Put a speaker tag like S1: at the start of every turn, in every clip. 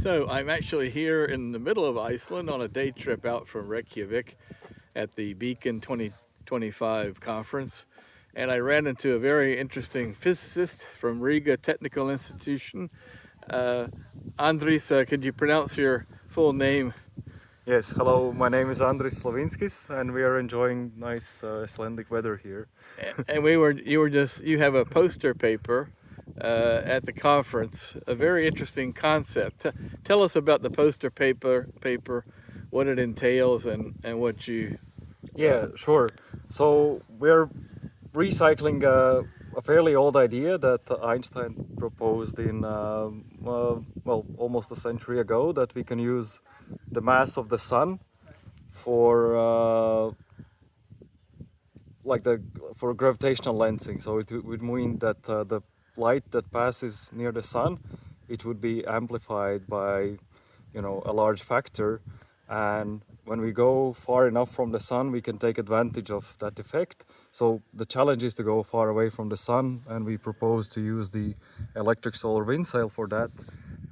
S1: So I'm actually here in the middle of Iceland on a day trip out from Reykjavik at the Beacon 2025 conference. And I ran into a very interesting physicist from Riga Technical Institution. Uh, Andris, could you pronounce your full name?
S2: Yes, hello, my name is Andris Slavinskis and we are enjoying nice Icelandic weather here.
S1: And you have a poster paper at the conference, a very interesting concept. Tell us about the poster paper, what it entails, and what you.
S2: Yeah, sure. So we're recycling a fairly old idea that Einstein proposed in, almost a century ago, that we can use the mass of the sun for for gravitational lensing. So it would mean that the light that passes near the sun, it would be amplified by, a large factor, and when we go far enough from the sun, we can take advantage of that effect. So the challenge is to go far away from the sun, and we propose to use the electric solar wind sail for that.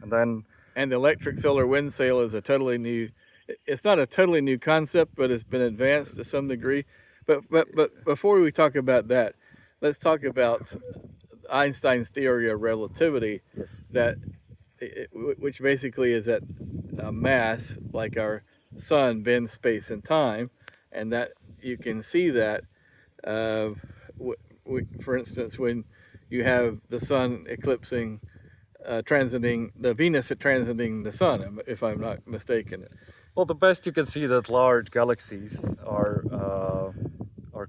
S1: And the electric solar wind sail is it's not a totally new concept, but it's been advanced to some degree. But before we talk about that, let's talk about Einstein's theory of relativity.
S2: Yes.
S1: Which basically is that a mass like our sun bends space and time, and that you can see that. For instance, when you have the sun eclipsing, transiting the Venus transiting the sun, if I'm not mistaken.
S2: Well, the best you can see that large galaxies are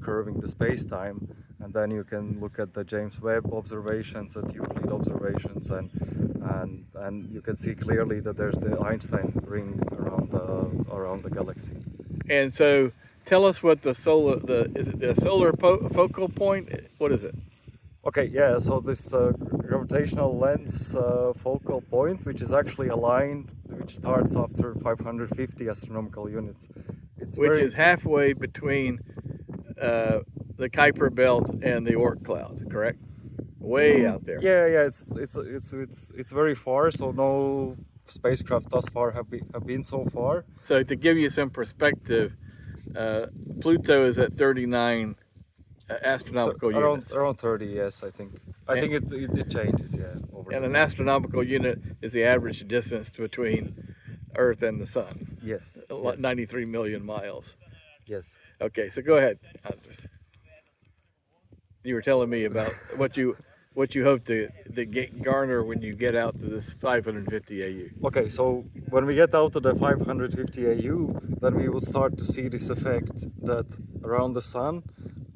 S2: curving the space-time, and then you can look at the James Webb observations, at Euclid observations, and you can see clearly that there's the Einstein ring around the galaxy.
S1: And so, tell us what is it the solar focal point? What is it?
S2: Okay, yeah. So this gravitational lens focal point, which is actually a line which starts after 550 astronomical units.
S1: Which is halfway between the Kuiper belt and the Oort cloud, correct? Way out there.
S2: Yeah. It's very far. So no spacecraft thus far have been so far.
S1: So to give you some perspective, Pluto is at 39 astronomical units.
S2: Around 30, yes, I think. I think it changes, yeah.
S1: And an astronomical unit is the average distance between Earth and the Sun.
S2: Yes.
S1: 93 million miles.
S2: Yes.
S1: Okay, so go ahead, Andris. You were telling me about what you hope to garner when you get out to this 550 AU.
S2: Okay, so when we get out to the 550 AU, then we will start to see this effect that around the sun,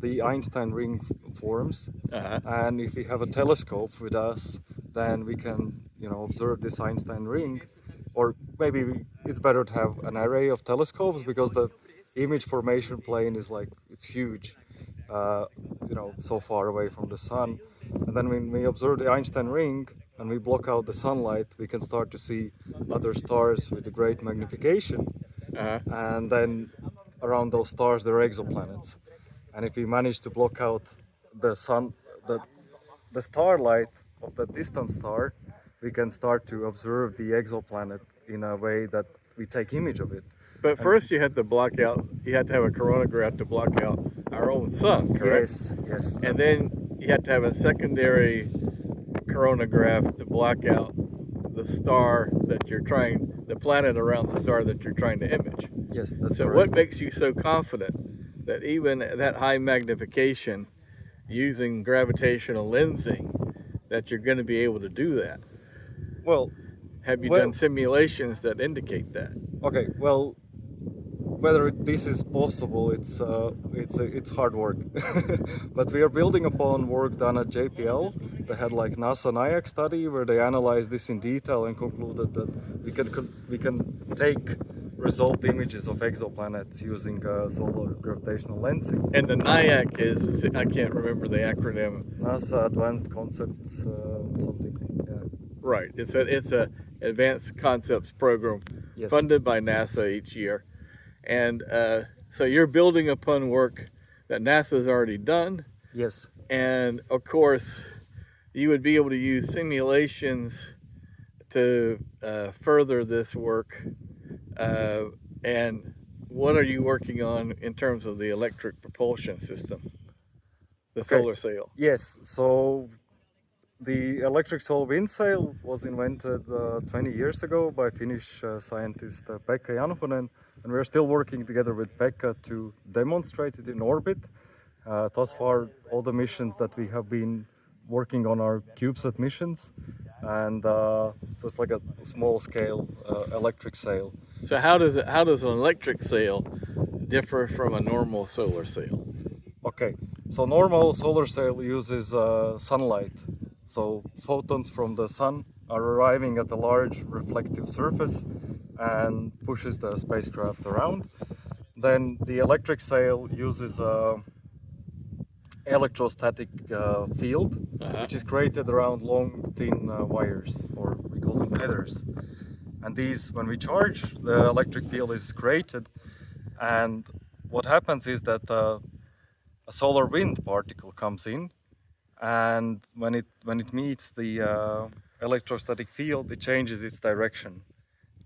S2: the Einstein ring forms.
S1: Uh-huh.
S2: And if we have a telescope with us, then we can, observe this Einstein ring. Or maybe it's better to have an array of telescopes, because the image formation plane is it's huge, so far away from the sun. And then when we observe the Einstein ring and we block out the sunlight, we can start to see other stars with a great magnification.
S1: Uh-huh.
S2: And then around those stars there are exoplanets. And if we manage to block out the sun, the starlight of the distant star, we can start to observe the exoplanet in a way that we take image of it.
S1: But first you have to have a coronagraph to block out our own sun, correct?
S2: Yes.
S1: And then you have to have a secondary coronagraph to block out the planet around the star that you're trying to image.
S2: Yes, that's
S1: so
S2: correct.
S1: What makes you so confident that even at that high magnification, using gravitational lensing, that you're going to be able to do that?
S2: Well,
S1: have you done simulations that indicate that?
S2: Okay, well, whether this is possible, it's hard work. But we are building upon work done at JPL. They had NASA NIAC study where they analyzed this in detail and concluded that we can take resolved images of exoplanets using solar gravitational lensing.
S1: And the NIAC is, I can't remember the acronym.
S2: NASA Advanced Concepts something. Yeah.
S1: Right. It's a Advanced Concepts program,
S2: yes,
S1: funded by NASA each year. And so you're building upon work that NASA's already done.
S2: Yes.
S1: And of course, you would be able to use simulations to further this work, and what are you working on in terms of the electric propulsion system, the
S2: Okay.
S1: solar sail?
S2: Yes, so the electric solar wind sail was invented 20 years ago by Finnish scientist Pekka Janhunen, and we're still working together with Pekka to demonstrate it in orbit. Thus far, all the missions that we have been working on are CubeSat missions, and so it's like a small-scale electric sail.
S1: So how does an electric sail differ from a normal solar sail?
S2: Okay, so normal solar sail uses sunlight. So photons from the sun are arriving at a large reflective surface and pushes the spacecraft around. Then the electric sail uses a electrostatic field, which is created around long, thin wires, or we call them tethers. And these, when we charge, the electric field is created, and what happens is that a solar wind particle comes in, and when it meets the electrostatic field, it changes its direction,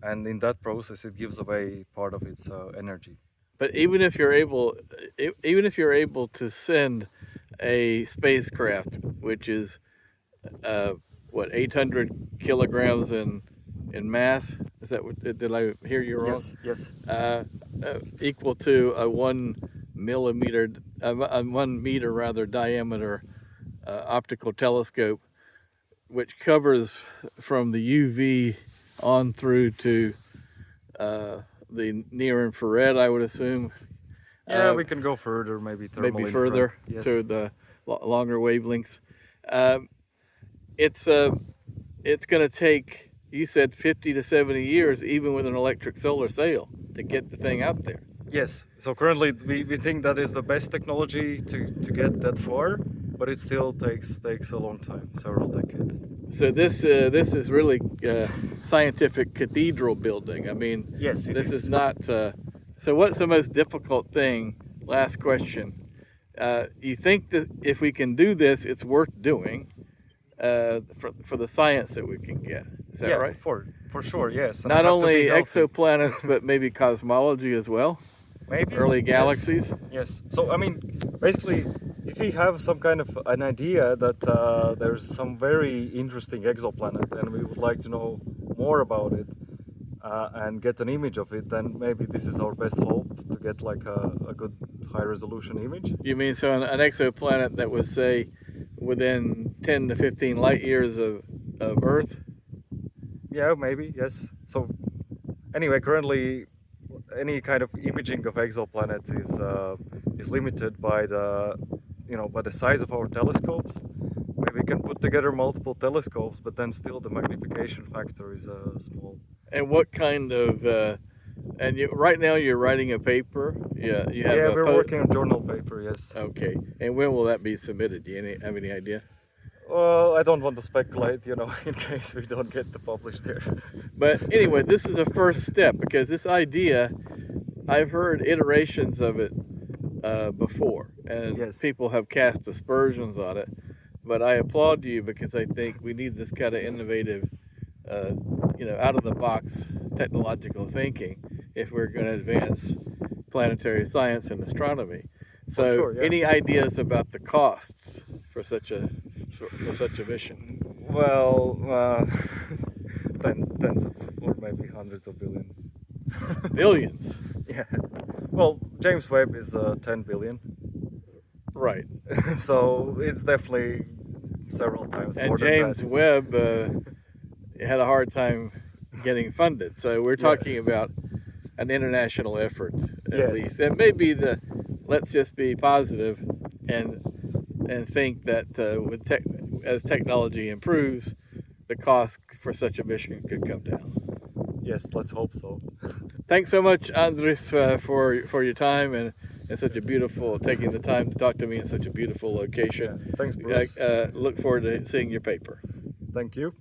S2: and in that process, it gives away part of its energy.
S1: But even if you're able to send a spacecraft, which is what 800 kilograms in mass, is that what, did I hear you wrong?
S2: Yes.
S1: Equal to a 1 meter rather diameter optical telescope, which covers from the UV on through to the near infrared, I would assume.
S2: Yeah, we can go further, maybe thermal
S1: Maybe
S2: infrared.
S1: further
S2: Yes.
S1: to the longer wavelengths. It's going to take, you said, 50 to 70 years, even with an electric solar sail, to get the thing out there.
S2: Yes, so currently we think that is the best technology to get that far, but it still takes a long time, several decades.
S1: So this is really scientific cathedral building. I mean,
S2: Yes, it
S1: this
S2: is.
S1: is not. So what's the most difficult thing? Last question. You think that if we can do this, it's worth doing for the science that we can get? Is that right?
S2: For sure, yes. And
S1: Not
S2: I have to be
S1: only
S2: healthy.
S1: exoplanets, but maybe cosmology as well.
S2: Maybe
S1: Early
S2: yes.
S1: galaxies.
S2: Yes. So I mean, basically, if we have some kind of an idea that there's some very interesting exoplanet and we would like to know more about it and get an image of it, then maybe this is our best hope to get like a good high resolution image.
S1: You mean so an exoplanet that was, say, within 10 to 15 light years of Earth?
S2: Yeah, maybe, yes. So anyway, currently any kind of imaging of exoplanets is limited by the size of our telescopes. Maybe we can put together multiple telescopes, but then still the magnification factor is small.
S1: And what kind of right now you're writing a paper? Yeah, you have
S2: We're working on journal paper, yes.
S1: Okay. And when will that be submitted? Do you have any idea?
S2: Well, I don't want to speculate, in case we don't get to publish there.
S1: But anyway, this is a first step, because this idea, I've heard iterations of it before, and
S2: Yes.
S1: people have cast aspersions on it. But I applaud you, because I think we need this kind of innovative, out of the box technological thinking if we're going to advance planetary science and astronomy. So,
S2: sure, yeah.
S1: Any ideas about the costs for such a mission?
S2: Well, tens of, or maybe hundreds of billions.
S1: Billions.
S2: Yeah. Well, James Webb is 10 billion.
S1: Right.
S2: So it's definitely several times more
S1: And
S2: than
S1: James
S2: that.
S1: Webb had a hard time getting funded. So we're talking about an international effort at
S2: Yes.
S1: least. And maybe let's just be positive and think that as technology improves, the cost for such a mission could come down.
S2: Yes, let's hope so.
S1: Thanks so much, Andris, for your time and such a beautiful, taking the time to talk to me in such a beautiful location.
S2: Yeah. Thanks, Bruce.
S1: Look forward to seeing your paper.
S2: Thank you.